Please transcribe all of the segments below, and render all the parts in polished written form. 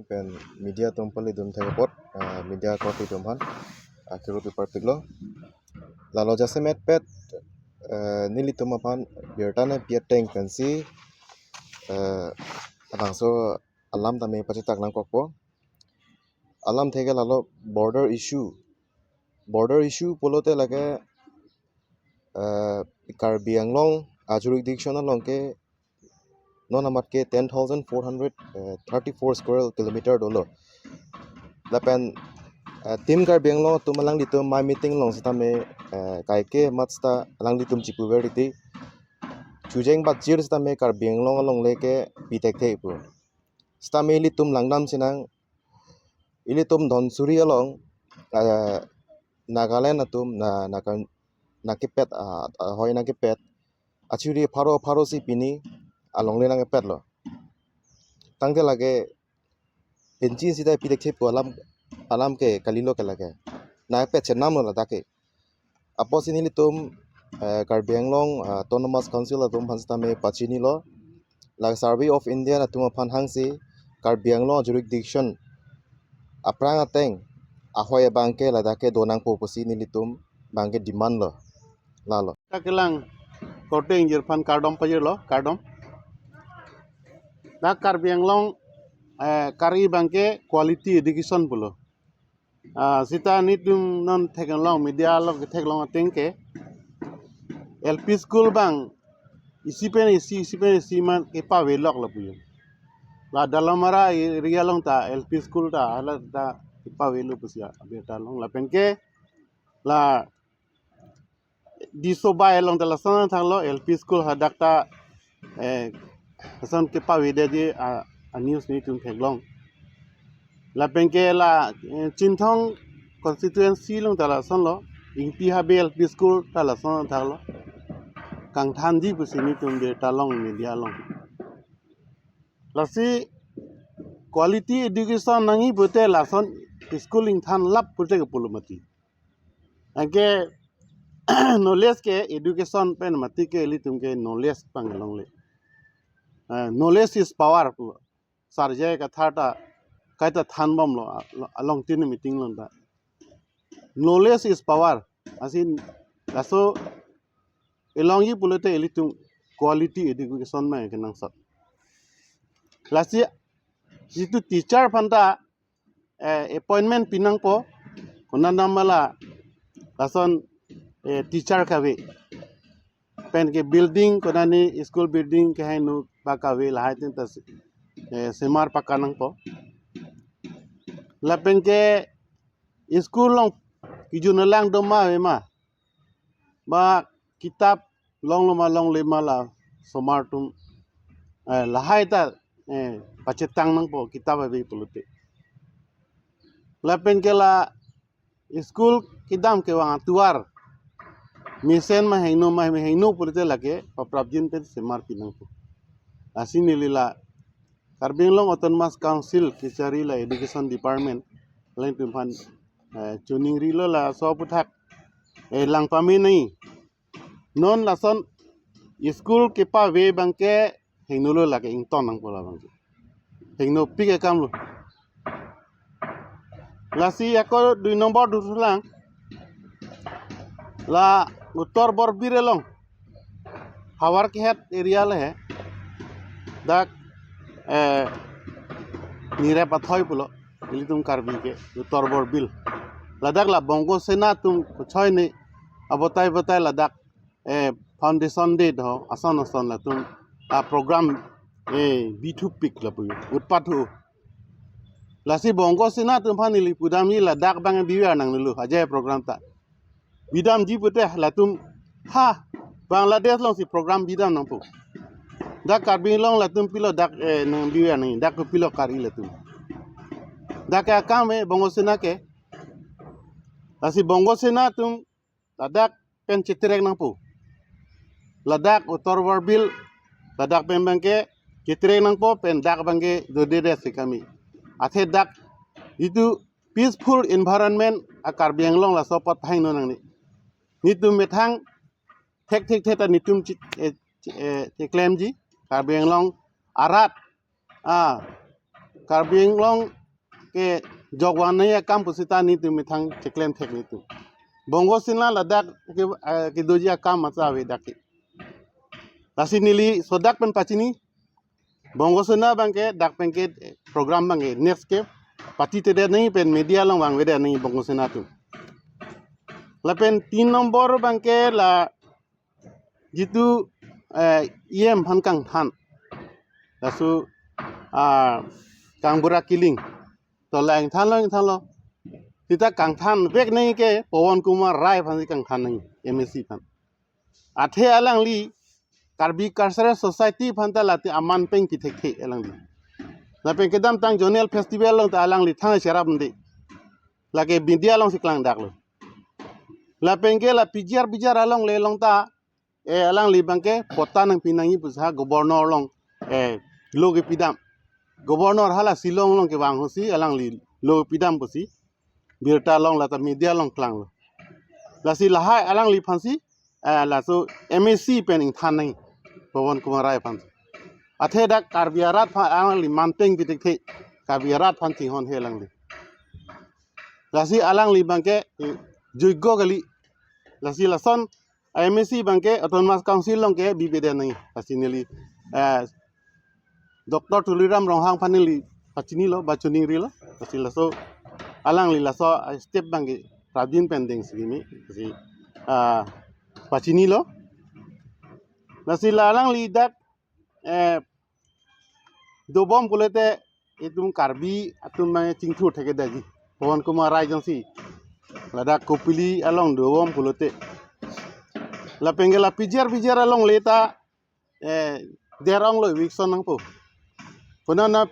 pen media tompali dum thai pot media copy dum han akhiru paper piglo lalo jase met pet nili tumapan birtane piat tank pensi abangso alam tame pachitak nang kokpo alam thege lalo border issue polote lage Karbi Anglong jurisdiction alongke non amat ke 10,434 square kilometer dollar lapen tim Karbi Anglong tumalang ditum my meeting long sitame kaike matsta lang ditum chipuveriti chujeng bat jir sitame Karbi Anglong along leke pitek theipu stame litum langnam sinang ilitum dhonsuri along Nagaland atum nakipet hoy nakipet achuri pharo si pini along le nang pet lo tangte lage pencin sida pidek thep alam ke kalilo ke lage na pet chenam lo dake aposin litum Karbi Anglong autonomous council atum phanstame pachini lo lag survey of India atum phan hangsi Karbi Anglong jurisdiction aprang ateng ahoy bangke ladake donang poposi nilitum bangke demand lo lalo takilang korteng jirpan kardom pajir lo kardom da Karbi Anglong kari bangke quality education pulo sita nitum non theklong media lo theklong atengke LP school bang isipen man epa velok lo puyo la dalamara area long ta LP school ta ala ta epa velu pusia beta long la penke la di sobai long ta la sana thanglo LP school hadakta san ke pa vede je a news ni tum theklong la penke la chinthong constituency long ta la son lo ingpi habe LP school ta la son thanglo kang thanji pusini tum de talong media long lasi quality education nangi bote lason schooling than lap pute ke pulumati age knowledge ke education pen mati ke litum ke knowledge pangalong le knowledge is power sarje ka thata kaita thanbam lo along tin meeting lo da knowledge is power asin laso elongi pulute elitum quality education ma ke nang sat lasi situ teacher phanta appointment pinang po kona namala lason teacher kawe pen ke building kona ni school building ke hainu pakawe lahai tin ta semar pakanang po la pen ke school long kijunalang doma ma ba kitab long lema la somartum lahai ta pachetang nang po kitab abi pulute la pen ke la school kidam ke wang tuar misen ma heino pulute lage paprabjin pe semar pinang po asini lila Karbi Anglong autonomous council kisari la education department lain pimpan tuning rilo la so puthak lang pami nei non lason school ke pa ve bangke heino lo lage ington nang pola bang heino pike kam lo lasi ako 2 nomor dusulang la uttor borbirelong hawar ke het area le he dak nire pathoy pulo ilitum Karbi ke uttor borbil ladak la bongo sena tum chhoy ne abotai ladak foundation de ho ason la tum program B2 pick la pu utpathu lasi bongo sena tum phanili pudam ni ladak bang biwa nang lu aja program ta bidam ji pute la tum ha Bangladesh long si program bidam nang pu dak Karbi Anglong la tum pilo dak nang biwa ni dak pilo kari la tum dak ka kame bongo sena ke lasi bongo sena tum ladak pen chitrek nang pu ladak uttor borbil ladak pen bangke chitrek nang po pen dak bangke dodede sikami athe dak itu peaceful environment a Karbi Anglong la sopot haino nang ni nitum methang thek ta nitum claim ji Karbi Anglong arat Karbi Anglong ke jogwan ya kam pusita ni tu mitang ceklem tek ni tu bongo sinla ladak ke doji kam masa we dak lasi nili sodak pen pacini bongo sena bangke dak pengke program bangke next ke pati tede nahi pen media long bang weda nahi bongo sena tu la pen 3 nombor bangke la jitu iem han kang than lasu kang bura kiling to lang than lo kita kang than vek nahi ke Pawan Kumar Rai phan kang than nahi MSc phan athe alang li Karbi Cultural Society phan ta lati aman peng ki thek thek alang li la pen kedam tang jonel festival long ta alang li thang serap ndi la ke bindia long siklang dak lo la pen ke la pijar along le long ta alang li bangke pota nang pinangi pusha gobernur long loge pidam gobernur hala silong long ke bang hosi alang li lo pidam pusi birta long la ta media long klang lo la si la hai alang li phansi la so MSc pen ing than nai Pawan Kumar Rai phan athe dak karbiarat phan alang li manteng bitik the karbiarat phan ti hon he lang li la si alang li bangke joiggo gali la si la son MSc bangke autonomous council long ke bibede nai pasineli Dr. Tuliram Ronghang Panili Pachini lo Bachuning Rilo Pasila so Alang Lila so step bangi Rabin pending sigimi si Pachini lo Nasila Alang Lidak Dobom kulete itum karbi atum mang cingthur theke daji Pawan Kumar Rai jongsi ladak kopili along dobom kulete la pengela pijar along leta derong lo wikson nang po Punana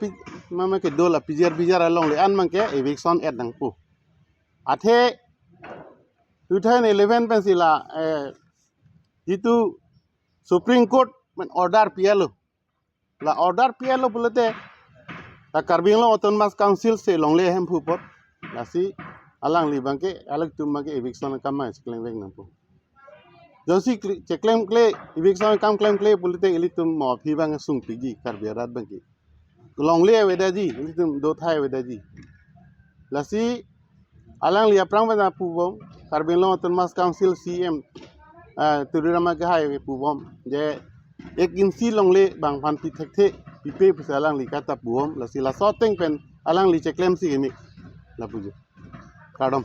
mama ke dola pijar along le an mangke eviction at nang pu athe 2011 pensila itu Supreme Court men order PLO la order PLO bulate la Karbing Long Autonomous Council se long le hem pu pot la si alang li bangke alag tum mangke eviction kama sekleng leng nang pu josi ceklem kle eviction kam claim kle bulate elitum mo phi bang sung pigi karbiarat bangke long le wedaji litum do thai wedaji lasi alang lia prang bana pubom Karbing Long Autonomous Council CM turirama ke hai pubom je ek insi long le bang phan pi thek the pi pe pusalang li kata pubom lasi la soteng pen alang li cheklem si emi la puju kadom